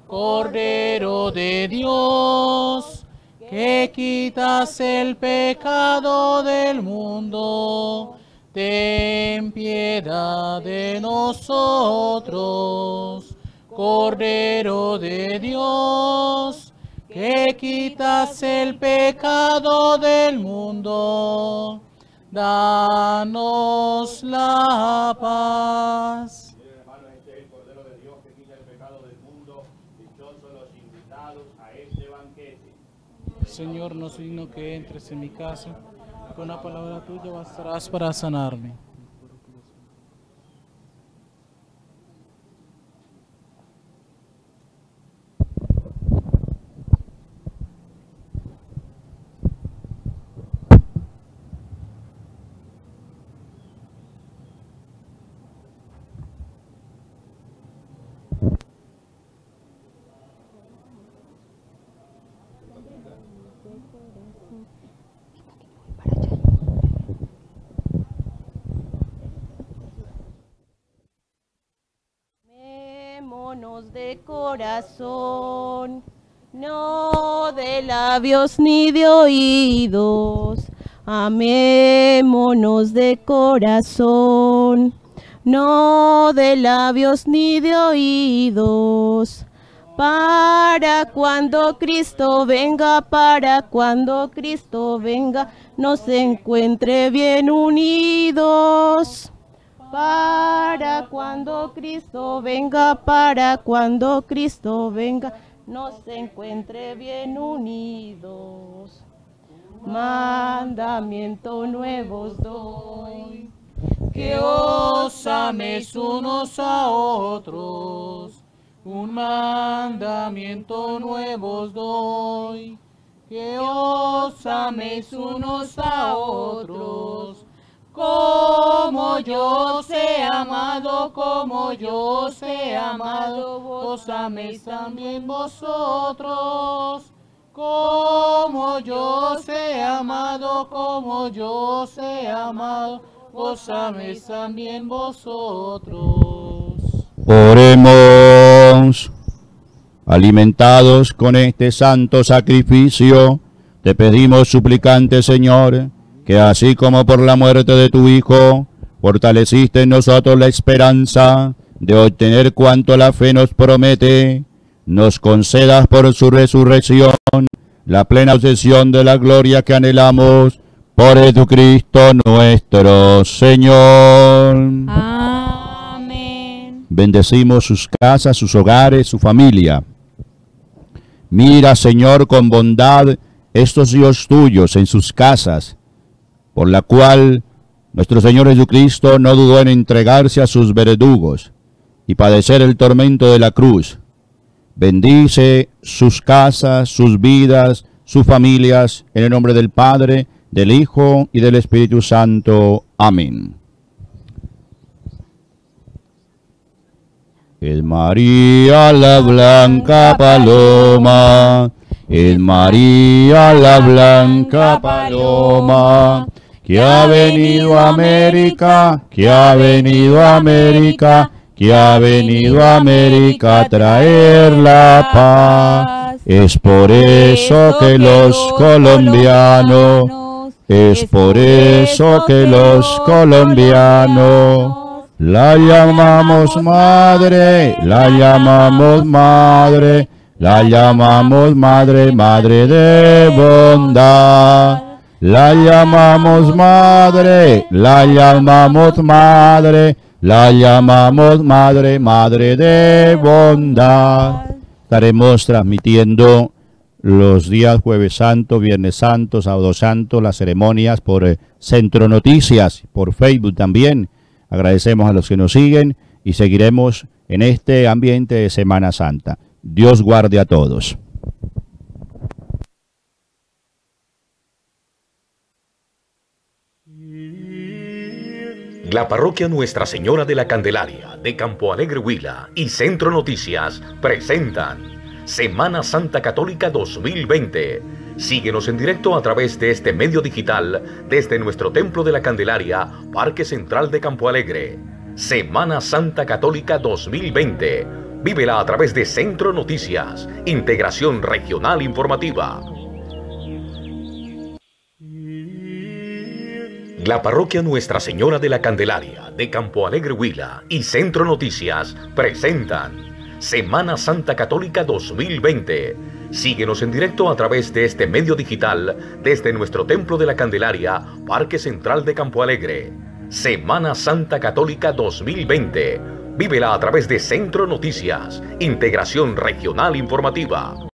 Cordero de Dios, que quitas el pecado del mundo, ten piedad de nosotros. Cordero de Dios, que quitas el pecado del mundo, danos la paz. Señor, no soy digno que entres en mi casa, con una palabra tuya bastarás para sanarme. Amémonos de corazón, no de labios ni de oídos. Amémonos de corazón, no de labios ni de oídos. Para cuando Cristo venga, nos encuentre bien unidos. Para cuando Cristo venga, nos encuentre bien unidos. Mandamiento nuevo os doy, que os améis unos a otros. Un mandamiento nuevo os doy, que os améis unos a otros. Como yo os he amado, vos améis también vosotros. Como yo os he amado, vos améis también vosotros. Oremos. Alimentados con este santo sacrificio, te pedimos, suplicante Señor, que así como por la muerte de tu Hijo fortaleciste en nosotros la esperanza de obtener cuanto la fe nos promete, nos concedas por su resurrección la plena posesión de la gloria que anhelamos por Jesucristo nuestro Señor. Amén. Bendecimos sus casas, sus hogares, su familia. Mira, Señor, con bondad estos hijos tuyos en sus casas, por la cual nuestro Señor Jesucristo no dudó en entregarse a sus verdugos y padecer el tormento de la cruz. Bendice sus casas, sus vidas, sus familias, en el nombre del Padre, del Hijo y del Espíritu Santo. Amén. Es María la blanca paloma, es María la blanca paloma, que ha venido a América, que ha venido a América, que ha venido a América a traer la paz. Es por eso que los colombianos, es por eso que los colombianos la llamamos madre, la llamamos madre, la llamamos madre, madre de bondad. La llamamos madre, la llamamos madre, la llamamos madre, madre de bondad. Estaremos transmitiendo los días Jueves Santo, Viernes Santo, Sábado Santo, las ceremonias por Centro Noticias, por Facebook también. Agradecemos a los que nos siguen y seguiremos en este ambiente de Semana Santa. Dios guarde a todos. La parroquia Nuestra Señora de la Candelaria de Campo Alegre Huila y Centro Noticias presentan Semana Santa Católica 2020. Síguenos en directo a través de este medio digital desde nuestro Templo de la Candelaria, Parque Central de Campo Alegre. Semana Santa Católica 2020. Vívela a través de Centro Noticias, Integración Regional Informativa. La parroquia Nuestra Señora de la Candelaria de Campo Alegre Huila y Centro Noticias presentan Semana Santa Católica 2020. Síguenos en directo a través de este medio digital desde nuestro Templo de la Candelaria, Parque Central de Campo Alegre. Semana Santa Católica 2020. Vívela a través de Centro Noticias, Integración Regional Informativa.